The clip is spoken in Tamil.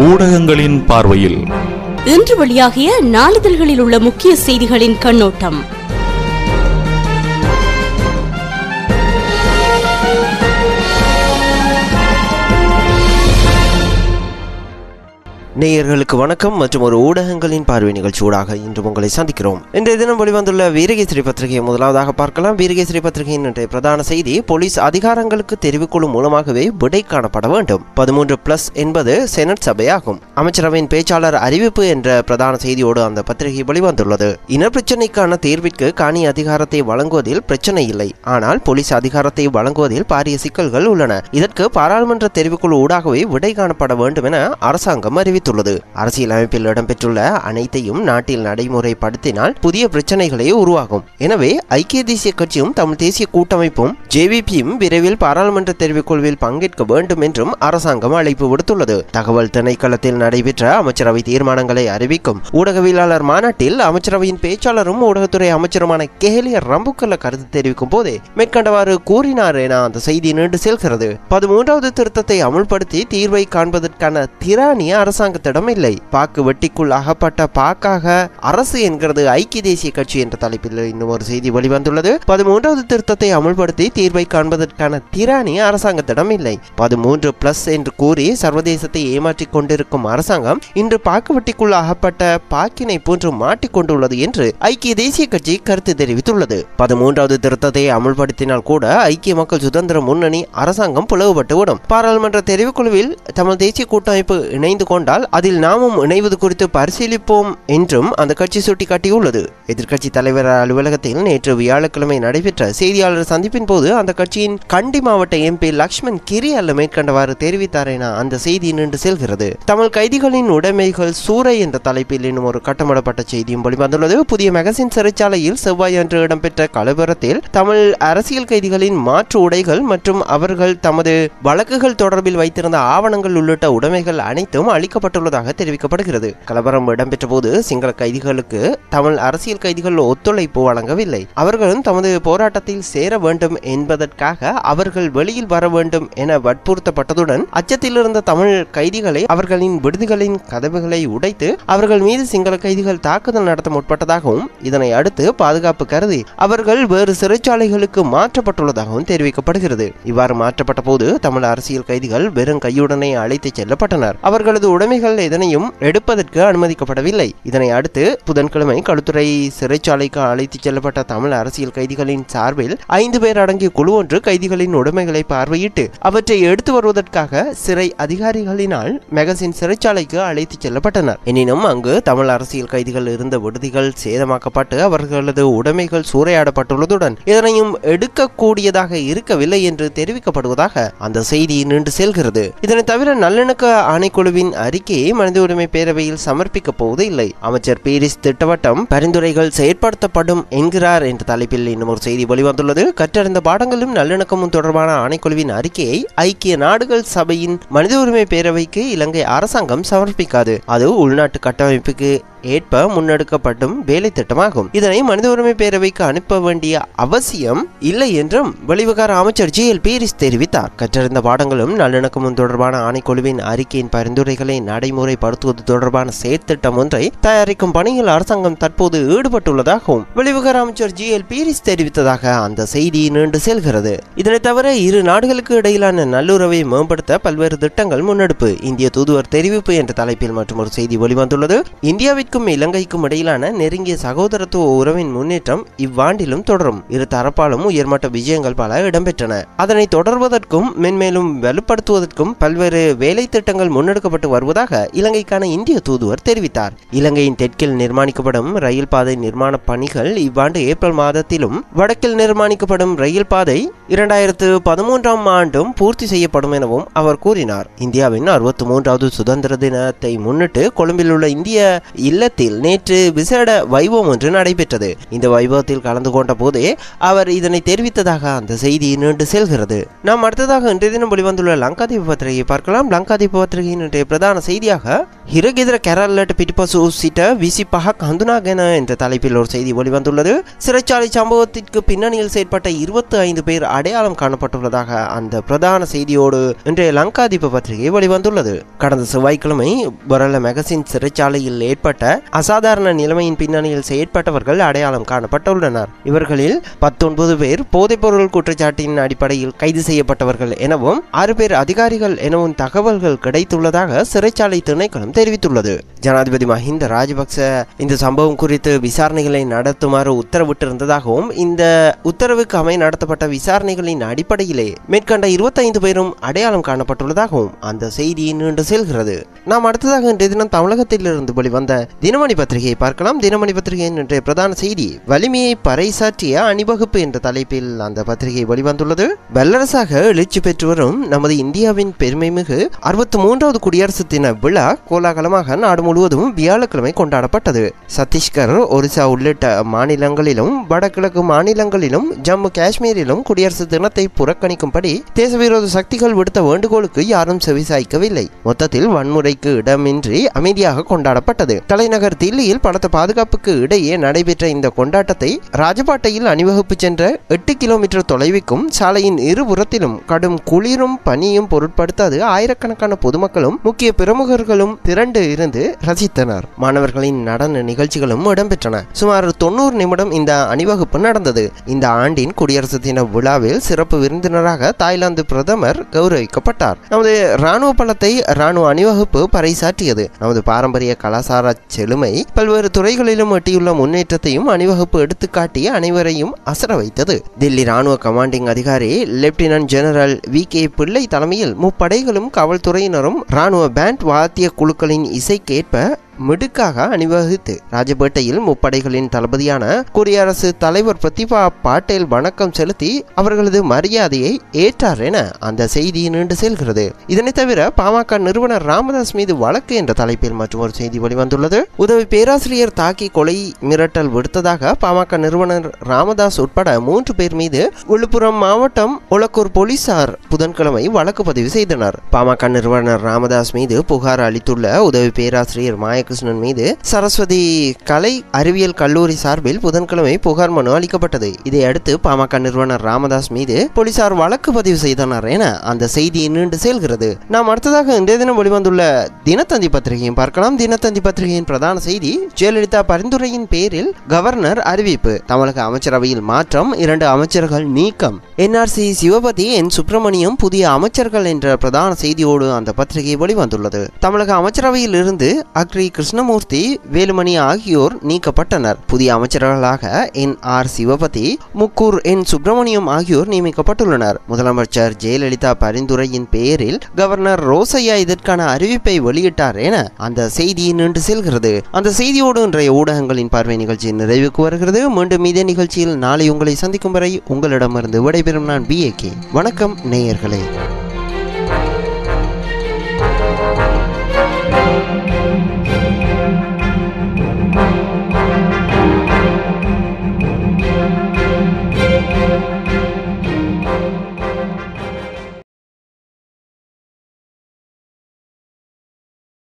ஊடகங்களின் பார்வையில் இன்று வெளியாகிய நாளிதழ்களில் உள்ள முக்கிய செய்திகளின் கண்ணோட்டம். நேயர்களுக்கு வணக்கம் மற்றும் ஒரு ஊடகங்களின் பார்வை நிகழ்ச்சியூடாக இன்று உங்களை சந்திக்கிறோம். இன்றைய தினம் வெளிவந்துள்ள வீரகேசரி பத்திரிகையை முதலாவதாக பார்க்கலாம். வீரகேசரி பத்திரிகையின் இன்றைய பிரதான செய்தி, போலீஸ் அதிகாரங்களுக்கு தெரிவுக்குழு மூலமாகவே விடை காணப்பட வேண்டும். 13+ என்பது செனட் சபையாகும். அமைச்சரவையின் பேச்சாளர் அறிவிப்பு என்ற பிரதான செய்தியோடு அந்த பத்திரிகை வெளிவந்துள்ளது. இனப்பிரச்சினைக்கான தீர்விற்கு காணி அதிகாரத்தை வழங்குவதில் பிரச்சனை இல்லை, ஆனால் போலீஸ் அதிகாரத்தை வழங்குவதில் பாரிய சிக்கல்கள் உள்ளன. இதற்கு பாராளுமன்ற தெரிவுக்குழு ஊடாகவே விடை காணப்பட வேண்டும் என அரசாங்கம் அறிவித்துள்ளது. அரசியல் அமைப்பில் இடம்பெற்றுள்ள அனைத்தையும் நாட்டில் நடைமுறைப்படுத்தினால் புதிய பிரச்சனைகளே உருவாகும். எனவே ஐக்கிய தேசிய கட்சியும் தமிழ் தேசிய கூட்டமைப்பும் ஜேவிபியும் விரைவில் பாராளுமன்ற தெரிவுக்குழுவில் பங்கேற்க வேண்டும் என்றும் அரசாங்கம் அழைப்பு விடுத்துள்ளது. தகவல் திணைக்களத்தில் நடைபெற்ற அமைச்சரவை தீர்மானங்களை அறிவிக்கும் ஊடகவியலாளர் மாநாட்டில் அமைச்சரவையின் பேச்சாளரும் ஊடகத்துறை அமைச்சருமான கேலிய ரம்புக்கல்ல கருத்து தெரிவிக்கும் போதே மேற்கண்டவாறு கூறினார் என அந்த செய்தி நீண்டு செல்கிறது. 13வது திருத்தத்தை அமுல்படுத்தி தீர்வை காண்பதற்கான திராணிய அரசாங்கத்திடம் இல்லை. பாக்கு வெட்டிக்குள் அகப்பட்ட பாக்காக அரசு என்கிறது ஐக்கிய தேசிய கட்சி என்ற தலைப்பில் இன்னும் ஒரு செய்தி வெளிவந்துள்ளது. 13வது திருத்தத்தை அமுல்படுத்தி தீர்வை காண்பதற்கான திராணி அரசாங்கத்திடம் இல்லை. 13+ என்று கூறி சர்வதேசத்தை ஏமாற்றிக் கொண்டிருக்கும் அரசாங்கம் இன்று பாக்கு வெட்டிக்குள் அகப்பட்ட பாக்கினை போன்று மாட்டிக்கொண்டுள்ளது என்று ஐக்கிய தேசிய கட்சி கருத்து தெரிவித்துள்ளது. 13வது திருத்தத்தை அமுல்படுத்தினால் கூட ஐக்கிய மக்கள் சுதந்திர முன்னணி அரசாங்கம் பிளவுபட்டுவிடும். பாராளுமன்ற தெரிவுக்குழுவில் தமிழ் தேசிய கூட்டமைப்பு இணைந்து கொண்டால் அதில் நாமும் இணைவது குறித்து பரிசீலிப்போம் என்றும் அந்த கட்சி சுட்டிக்காட்டியுள்ளது. எதிர்க்கட்சி தலைவர் அலுவலகத்தில் நேற்று வியாழக்கிழமை நடைபெற்ற செய்தியாளர் சந்திப்பின் போது அந்த கட்சியின் கண்டி மாவட்ட எம்பி லக்ஷ்மன் கிரியல்ல மேற்கண்டவாறு தெரிவித்தார் என அந்த செய்தி நின்று செல்கிறது. தமிழ் கைதிகளின் உடைமைகள் சூறை என்ற தலைப்பில் இன்னும் ஒரு கட்டமிடப்பட்ட செய்தியும் வெளிவந்துள்ளது. புதிய மெகசின் சிறைச்சாலையில் செவ்வாய் அன்று இடம்பெற்ற கலவரத்தில் தமிழ் அரசியல் கைதிகளின் மாற்று உடைகள் மற்றும் அவர்கள் தமது வழக்குகள் தொடர்பில் வைத்திருந்த ஆவணங்கள் உள்ளிட்ட உடைமைகள் அனைத்தும் அளிக்கப்பட்டுள்ளதாக தெரிவிக்கப்படுகிறது. கலவரம் இடம்பெற்ற போது சிங்கள கைதிகளுக்கு தமிழ் அரசியல் கைதிகள் ஒத்துழைப்பு வழங்கவில்லை. அவர்களும் தமது போராட்டத்தில் சேர வேண்டும் என்பதற்காக அவர்கள் வெளியில் வர வேண்டும் என வற்புறுத்தப்பட்டதுடன் அச்சத்தில் இருந்த தமிழ் கைதிகளை அவர்களின் விடுதிகளின் கதவுகளை உடைத்து அவர்கள் மீது சிங்கள கைதிகள் தாக்குதல் நடத்த முற்பட்டதாகவும் இதனை அடுத்து பாதுகாப்பு கருதி அவர்கள் வேறு சிறைச்சாலைகளுக்கு மாற்றப்பட்டுள்ளதாகவும் தெரிவிக்கப்படுகிறது. இவ்வாறு மாற்றப்பட்ட போது தமிழ் அரசியல் கைதிகள் வெறும் கையுடனே அழைத்து செல்லப்பட்டனர். அவர்களது உடைமைகள் எதனையும் எடுப்பதற்கு அனுமதிக்கப்படவில்லை. இதனை அடுத்து புதன்கிழமை களுத்துறை சிறைச்சாலைக்கு அழைத்து செல்லப்பட்ட தமிழ் அரசியல் கைதிகளின் சார்பில் 5 பேர் அடங்கிய குழு ஒன்று கைதிகளின் உடைமைகளை பார்வையிட்டு அவற்றை எடுத்து வருவதற்காக சிறை அதிகாரிகளினால் மெகசின் சிறைச்சாலைக்கு அழைத்து செல்லப்பட்டனர். எனினும் அங்கு தமிழ் அரசியல் கைதிகள் இருந்த விடுதிகள் சேதமாக்கப்பட்டு அவர்களது உடைமைகள் சூறையாடப்பட்டுள்ளதுடன் இதனையும் எடுக்கக்கூடியதாக இருக்கவில்லை என்று தெரிவிக்கப்படுவதாக அந்த செய்தி நீண்டு செல்கிறது. இதனை தவிர நல்லிணக்க ஆணைக்குழுவின் அறிக்கையை மனித உரிமை பேரவையில் சமர்ப்பிக்க போவது இல்லை. அமைச்சர் பீரிஸ் திட்டவட்டம் பரிந்துரைகள் செயற்படுத்தப்படும் என்கிறார் என்ற தலைப்பில் இன்னும் ஒரு செய்தி வெளிவந்துள்ளது. கற்றறிந்த பாடங்களும் நல்லிணக்கமும் தொடர்பான ஆணைக்குழுவின் அறிக்கையை ஐக்கிய நாடுகள் சபையின் மனித உரிமை பேரவைக்கு இலங்கை அரசாங்கம் சமர்ப்பிக்காது. அது உள்நாட்டு கட்டமைப்புக்கு ஏற்ப முன்னெடுக்கப்படும் வேலை திட்டமாகும். இதனை மனித உரிமை பேரவைக்கு அனுப்ப வேண்டிய அவசியம் இல்லை என்றும் வெளிவிவகார அமைச்சர் ஜிஎல் பீரிஸ் தெரிவித்தார். கற்றறிந்த பாடங்களும் நல்லிணக்கமும் தொடர்பான ஆணைக்குழுவின் அறிக்கையின் பரிந்துரைகளை நடைமுறைப்படுத்துவது தொடர்பான செயற்திட்டம் ஒன்றை தயாரிக்கும் பணியில் அரசாங்கம் தற்போது ஈடுபட்டுள்ளதாகவும் வெளிவிவகார அமைச்சர் ஜிஎல் பீரிஸ் தெரிவித்ததாக அந்த செய்தி நீண்டு செல்கிறது. இதனை தவிர இரு நாடுகளுக்கு இடையிலான நல்லுறவை மேம்படுத்த பல்வேறு திட்டங்கள் முன்னெடுப்பு இந்திய தூதுவர் தெரிவிப்பு என்ற தலைப்பில் மற்றும் ஒரு செய்தி வெளிவந்துள்ளது. இந்தியாவிற்கும் இலங்கைக்கும் இடையிலான நெருங்கிய சகோதரத்துவ உறவின் முன்னேற்றம் இவ்வாண்டிலும் தொடரும். இரு தரப்பாலும் உயர்மட்ட விஜயங்கள் பல இடம்பெற்றன. அதனை தொடர்வதற்கும் மென்மேலும் வலுப்படுத்துவதற்கும் பல்வேறு வேலை திட்டங்கள் முன்னெடுக்கப்பட்டு வருவதாக இலங்கைக்கான இந்திய தூதுவர் தெரிவித்தார். இலங்கையின் தெற்கில் நிர்மாணிக்கப்படும் ரயில் பாதை நிர்மாண பணிகள் இவ்வாண்டு ஏப்ரல் மாதத்திலும் வடக்கில் நிர்மாணிக்கப்படும் ரயில் பாதை 2013ஆம் ஆண்டும் பூர்த்தி செய்யப்படும் எனவும் அவர் கூறினார். இந்தியாவின் 63வது சுதந்திர தினத்தை முன்னிட்டு கொழும்பில் உள்ள இந்திய இல்லத்தில் நேற்று விசேட வைபவம் ஒன்று நடைபெற்றது. இந்த வைபவத்தில் கலந்து கொண்ட போதே அவர் இதனை தெரிவித்ததாக அந்த செய்தி நீண்டு செல்கிறது. நாம் அடுத்ததாக இன்றைய தினம் வெளிவந்துள்ள லங்காதீப பத்திரிகையை பார்க்கலாம். லங்காதீப பத்திரிகையின் இன்றைய பிரதான செய்தியாக හිරගෙදර කැරල්ලට පිටිපසු සිට 25ක් හඳුනාගෙන என்ற தலைப்பில் ஒரு செய்தி வெளிவந்துள்ளது. சிறைச்சாலை சம்பவத்திற்கு பின்னணியில் செயற்பட்ட 25 பேர் அடையாளம் காணப்பட்டுள்ளதாக அந்த பிரதான செய்தியோடு இன்றைய லங்காதீப பத்திரிகை வெளிவந்துள்ளது. கடந்த செவ்வாய்க்கிழமை பொரல மெகசின் சிறைச்சாலையில் ஏற்பட்ட அசாதாரண நிலைமையின் பின்னணியில் செயற்பட்டவர்கள் அடையாளம் காணப்பட்டுள்ளனர். இவர்களில் 19 பேர் போதைப்பொருள் குற்றச்சாட்டின் அடிப்படையில் கைது செய்யப்பட்டவர்கள் எனவும் 6 பேர் அதிகாரிகள் எனவும் தகவல்கள் கிடைத்துள்ளதாக சிறைச்சாலை திணைக்களம் தெரிவித்துள்ளது. ஜனாதிபதி மஹிந்த ராஜபக்ச இந்த சம்பவம் குறித்து விசாரணைகளை நடத்துமாறு உத்தரவிட்டிருந்ததாகவும் இந்த உத்தரவுக்கு அமைய நடத்தப்பட்ட விசாரணைகளின் அடிப்படையிலே மேற்கண்ட 25 பேரும் அடையாளம் காணப்பட்டுள்ளதாகவும் அந்த செய்தி நீண்டு செல்கிறது. நாம் அடுத்ததாக இன்றைய தினம் தமிழகத்திலிருந்து வெளிவந்த தினமணி பத்திரிகையை பார்க்கலாம். தினமணி பத்திரிகையின் இன்றைய பிரதான செய்தி வலிமையை பறைசாற்றிய அணிவகுப்பு என்ற தலைப்பில் அந்த பத்திரிகை வெளிவந்துள்ளது. வல்லரசாக எழுச்சி பெற்று வரும் நமது இந்தியாவின் பெருமைமிகு 63வது குடியரசு தின விழா கோலாகலமாக நாடு முழுவதும் வியாழக்கிழமை கொண்டாடப்பட்டது. சத்தீஸ்கர், ஒரிசா உள்ளிட்ட மாநிலங்களிலும் வடகிழக்கு மாநிலங்களிலும் ஜம்மு காஷ்மீரிலும் குடியரசு தினத்தை புறக்கணிக்கும்படி தேசவிரோத சக்திகள் விடுத்த வேண்டுகோளுக்கு யாரும் செவிசாய்க்கவில்லை. மொத்தத்தில் வன்முறைக்கு இடமின்றி அமைதியாக கொண்டாடப்பட்டது. தலைநகர் தில்லியில் பலத்த பாதுகாப்புக்கு இடையே நடைபெற்ற இந்த கொண்டாட்டத்தை ராஜபாட்டையில் அணிவகுப்பு சென்ற 8 கிலோமீட்டர் தொலைவிற்கும் சாலையின் இருபுறத்திலும் கடும் குளிரும் பனியும் பொருட்படுத்தாது ஆயிரக்கணக்கான பொதுமக்களும் முக்கிய பிரமுகர்களும் திரண்டு இருந்து ரசித்தனர். மாணவர்களின் நடன நிகழ்ச்சிகளும் இடம்பெற்றன. சுமார் 90 நிமிடம் இந்த அணிவகுப்பு நடந்தது. இந்த ஆண்டின் குடியரசு தின விழாவில் சிறப்பு விருந்தினராக தாய்லாந்து பிரதமர் கௌரவிக்கப்பட்டார். நமது இராணுவ பலத்தை இராணுவ அணிவகுப்பு பறைசாற்றியது. நமது பாரம்பரிய கலாச்சார செழுமை பல்வேறு துறைகளிலும் எட்டியுள்ள முன்னேற்றத்தையும் அணிவகுப்பு எடுத்துக்காட்டி அனைவரையும் அசர வைத்தது. தில்லி இராணுவ கமாண்டிங் அதிகாரி லெப்டினன்ட் ஜெனரல் வி.கே. பிள்ளை தலைமையில் முப்படைகளும் காவல்துறையினரும் இராணுவ பேண்ட் வாத்திய குழுக்களின் இசைக்கேற்ப மிடுக்காக அணிவகுத்து ராஜபேட்டையில் முப்படைகளின் தளபதியான குடியரசு தலைவர் பிரதிபா பாட்டேல் வணக்கம் செலுத்தி அவர்களது மரியாதையை ஏற்றார் என அந்த செய்தி நீண்டு செல்கிறது. இதனை தவிர பாமக நிறுவனர் ராமதாஸ் மீது வழக்கு என்ற தலைப்பில் மற்றொரு செய்தி வெளிவந்துள்ளது. உதவி பேராசிரியர் தாக்கி கொலை மிரட்டல் விடுத்ததாக பாமக நிறுவனர் ராமதாஸ் உட்பட 3 பேர் மீது விழுப்புரம் மாவட்டம் ஒலக்கூர் போலீசார் புதன்கிழமை வழக்கு பதிவு செய்தனர். பாமக நிறுவனர் ராமதாஸ் மீது புகார் அளித்துள்ள உதவி பேராசிரியர் மாய கிருஷ்ணன் மீது சரஸ்வதி கலை அறிவியல் கல்லூரி சார்பில் புதன்கிழமை புகார் மனு அளிக்கப்பட்டது. இதையடுத்து பாமக நிறுவனர் ராமதாஸ் மீது போலீசார் வழக்கு பதிவு செய்தனர் என அந்த செய்தி நீண்டு செல்கிறது. நாம் அடுத்ததாக இன்றைய தினம் வெளிவந்துள்ள தினத்தந்தி பத்திரிகையும் பார்க்கலாம். தினத்தந்தி பத்திரிகையின் பிரதான செய்தி ஜெயலலிதா பரிந்துரையின் பேரில் கவர்னர் அறிவிப்பு, தமிழக அமைச்சரவையில் மாற்றம், 2 அமைச்சர்கள் நீக்கம், என்ஆர்சி சிவபதி, என் சுப்பிரமணியம் புதிய அமைச்சர்கள் என்ற பிரதான செய்தியோடு அந்த பத்திரிகை வெளிவந்துள்ளது. தமிழக அமைச்சரவையில் இருந்து அக்ரி கிருஷ்ணமூர்த்தி, வேலுமணி ஆகியோர் நீக்கப்பட்டனர். புதிய அமைச்சர்களாக என்.ஆர். சிவபதி, முக்கூர் என் சுப்பிரமணியம் ஆகியோர் நியமிக்கப்பட்டுள்ளனர். முதலமைச்சர் ஜெயலலிதா பரிந்துரையின் பெயரில் கவர்னர் ரோசையா இதற்கான அறிவிப்பை வெளியிட்டார் என அந்த செய்தி நீண்டு செல்கிறது. அந்த செய்தியோடு இன்றைய ஊடகங்களின் பார்வை நிகழ்ச்சி நிறைவுக்கு வருகிறது. மீண்டும் இதே நிகழ்ச்சியில் நாளை உங்களை சந்திக்கும் வரை உங்களிடமிருந்து விடைபெறும் நான் B.A.K. வணக்கம் நேயர்களே.